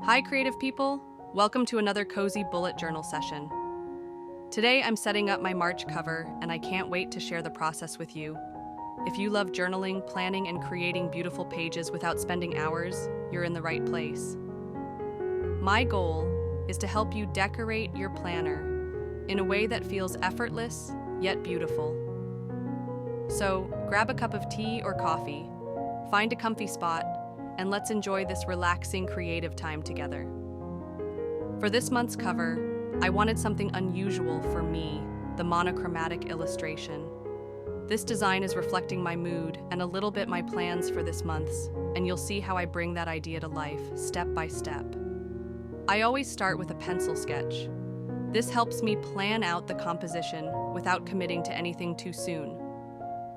Hi, creative people. Welcome to another cozy bullet journal session. Today, I'm setting up my March cover, and I can't wait to share the process with you. If you love journaling, planning, and creating beautiful pages without spending hours, you're in the right place. My goal is to help you decorate your planner in a way that feels effortless, yet beautiful. So, grab a cup of tea or coffee, find a comfy spot, and let's enjoy this relaxing creative time together. For this month's cover, I wanted something unusual for me, the monochromatic illustration. This design is reflecting my mood and a little bit my plans for this month's, and you'll see how I bring that idea to life, step by step. I always start with a pencil sketch. This helps me plan out the composition without committing to anything too soon.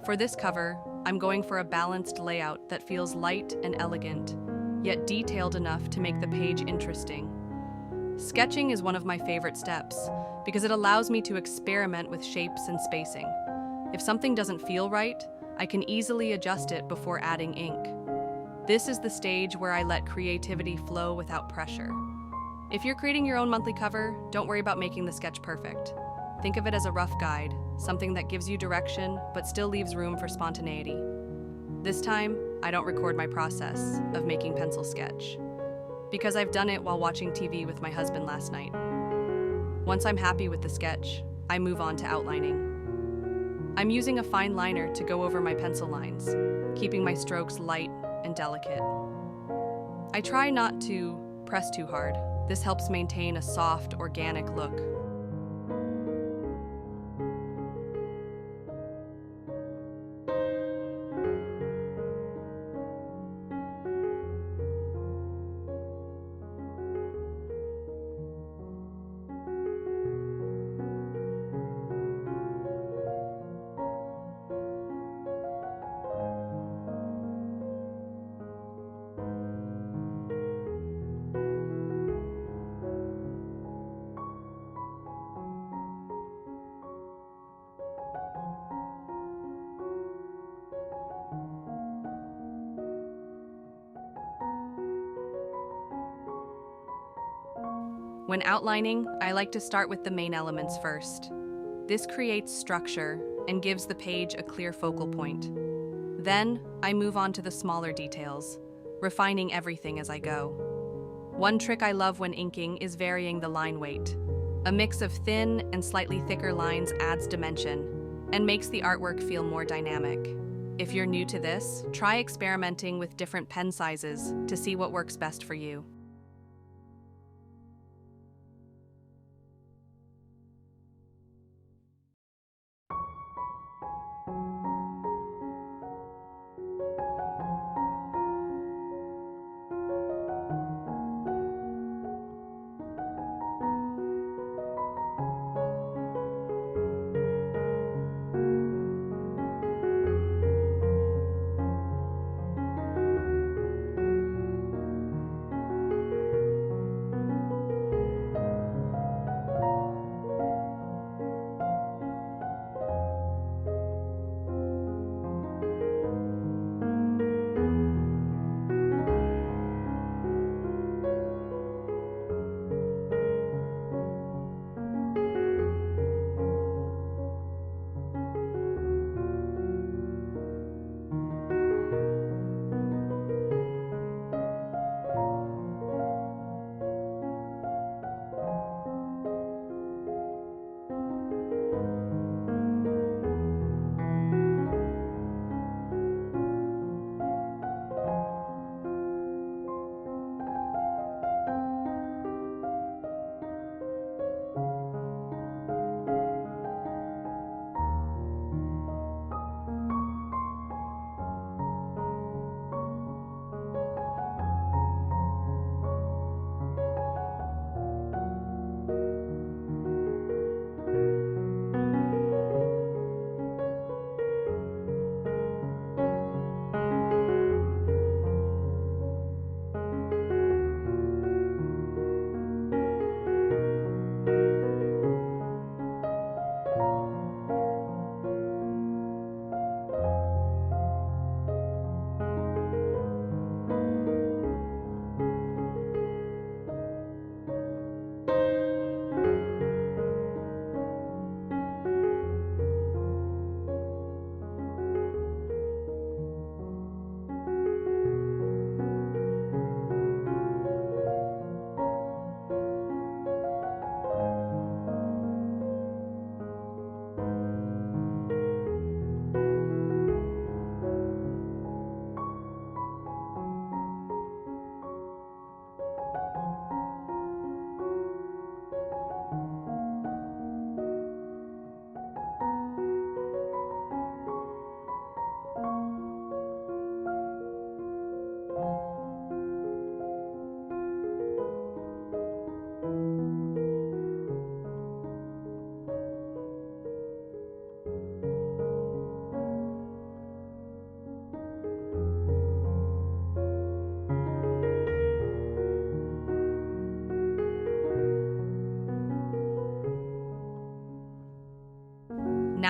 For this cover, I'm going for a balanced layout that feels light and elegant, yet detailed enough to make the page interesting. Sketching is one of my favorite steps because it allows me to experiment with shapes and spacing. If something doesn't feel right, I can easily adjust it before adding ink. This is the stage where I let creativity flow without pressure. If you're creating your own monthly cover, don't worry about making the sketch perfect. Think of it as a rough guide, something that gives you direction but still leaves room for spontaneity. This time, I don't record my process of making pencil sketch, because I've done it while watching TV with my husband last night. Once I'm happy with the sketch, I move on to outlining. I'm using a fine liner to go over my pencil lines, keeping my strokes light and delicate. I try not to press too hard. This helps maintain a soft, organic look. When outlining, I like to start with the main elements first. This creates structure and gives the page a clear focal point. Then, I move on to the smaller details, refining everything as I go. One trick I love when inking is varying the line weight. A mix of thin and slightly thicker lines adds dimension and makes the artwork feel more dynamic. If you're new to this, try experimenting with different pen sizes to see what works best for you.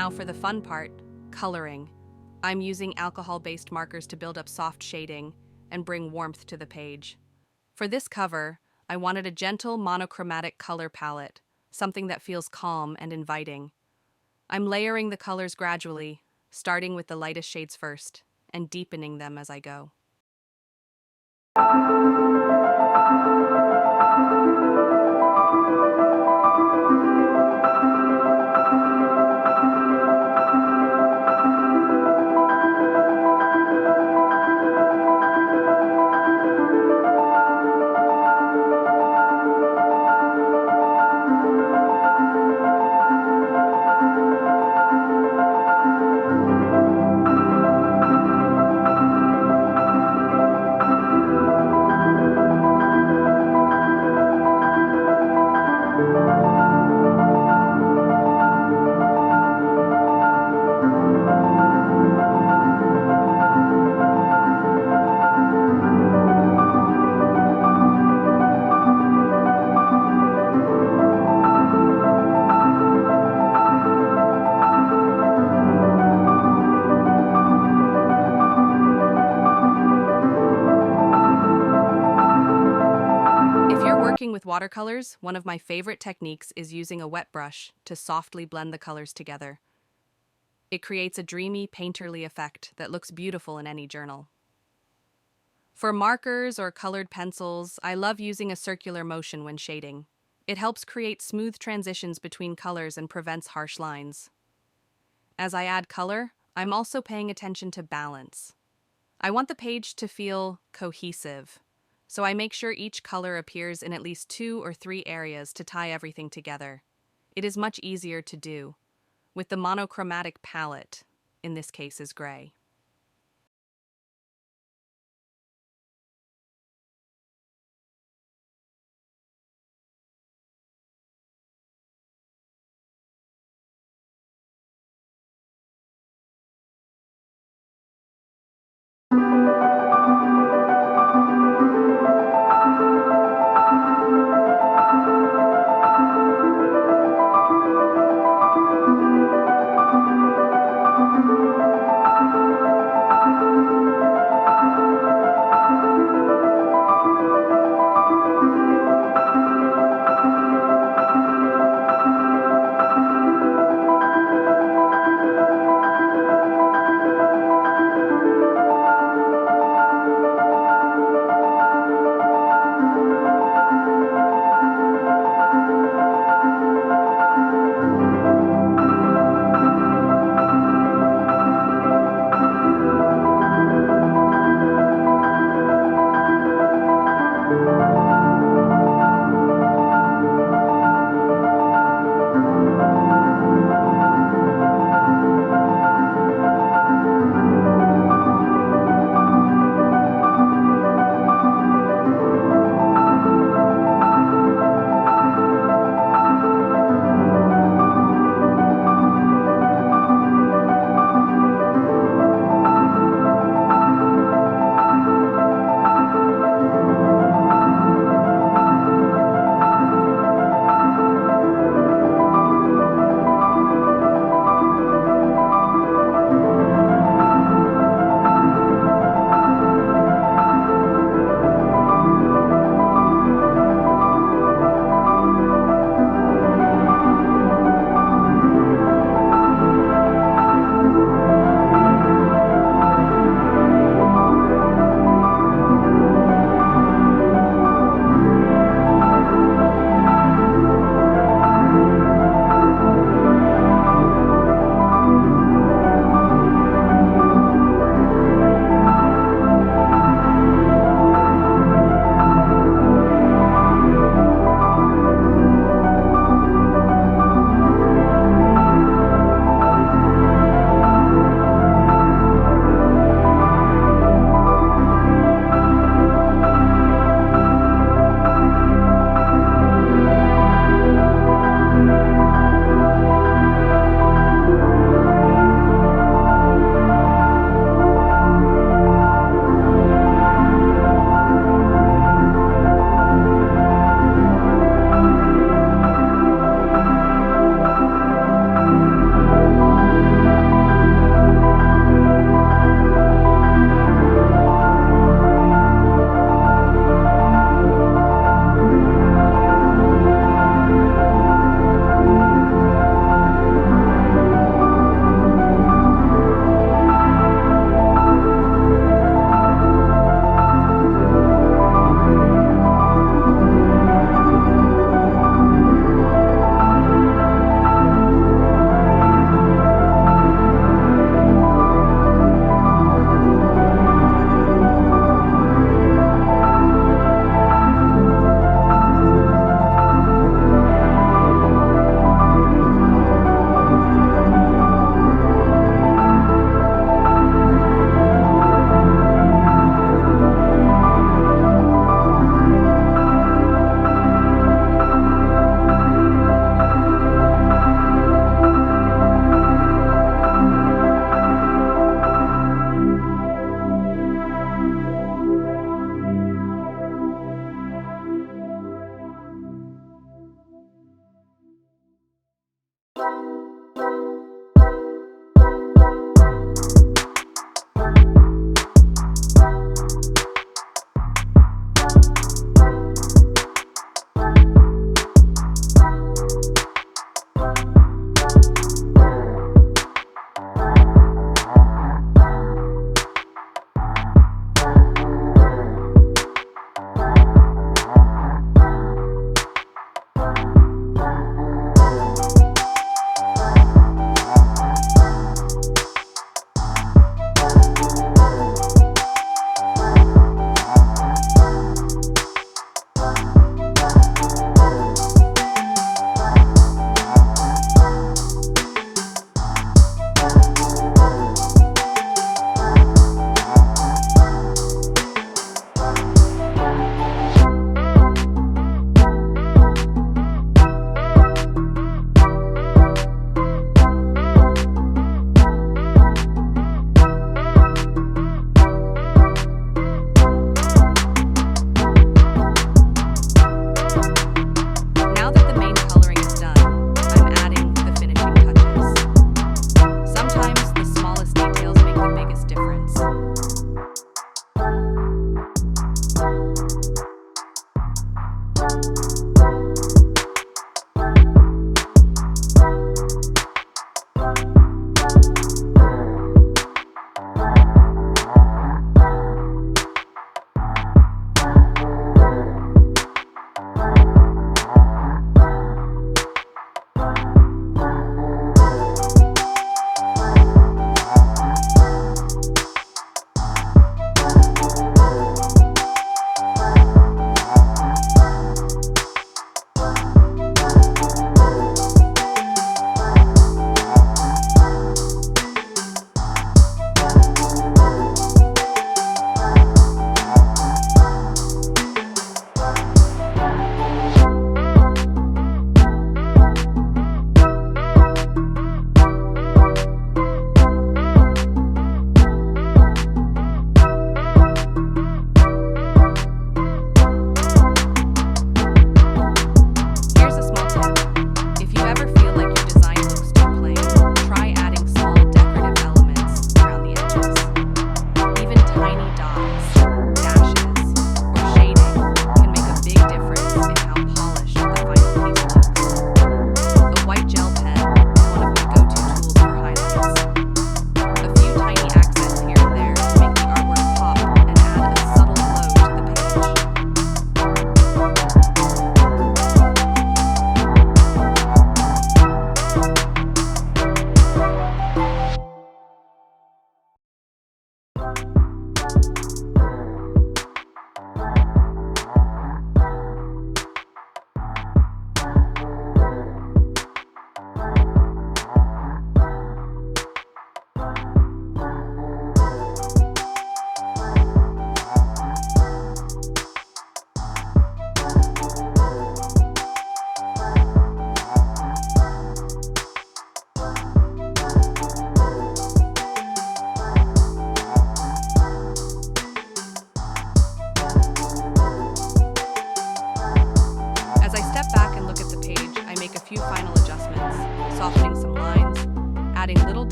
Now for the fun part, coloring. I'm using alcohol-based markers to build up soft shading and bring warmth to the page. For this cover, I wanted a gentle monochromatic color palette, something that feels calm and inviting. I'm layering the colors gradually, starting with the lightest shades first, and deepening them as I go. If you're working with watercolors, one of my favorite techniques is using a wet brush to softly blend the colors together. It creates a dreamy, painterly effect that looks beautiful in any journal. For markers or colored pencils, I love using a circular motion when shading. It helps create smooth transitions between colors and prevents harsh lines. As I add color, I'm also paying attention to balance. I want the page to feel cohesive, so I make sure each color appears in at least 2 or 3 areas to tie everything together. It is much easier to do with the monochromatic palette, in this case is gray.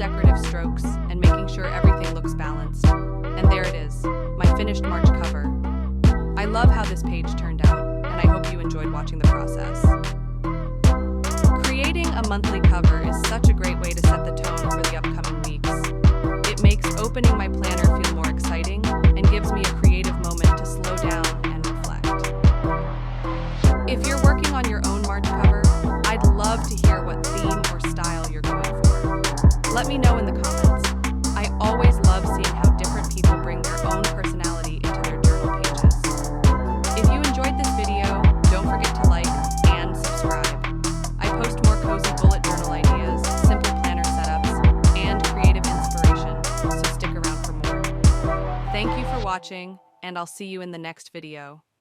decorative strokes and making sure everything looks balanced. And there it is, my finished March cover. I love how this page turned out, and I hope you enjoyed watching the process. Creating a monthly cover is such a great way to set the tone for the upcoming weeks. It makes opening my planner feel more exciting and gives me a creative moment to slow down and reflect. If you're working on your own March cover, I'd love to hear what theme or style you're going for. Let me know in the comments. I always love seeing how different people bring their own personality into their journal pages. If you enjoyed this video, don't forget to like and subscribe. I post more cozy bullet journal ideas, simple planner setups, and creative inspiration, so stick around for more. Thank you for watching, and I'll see you in the next video.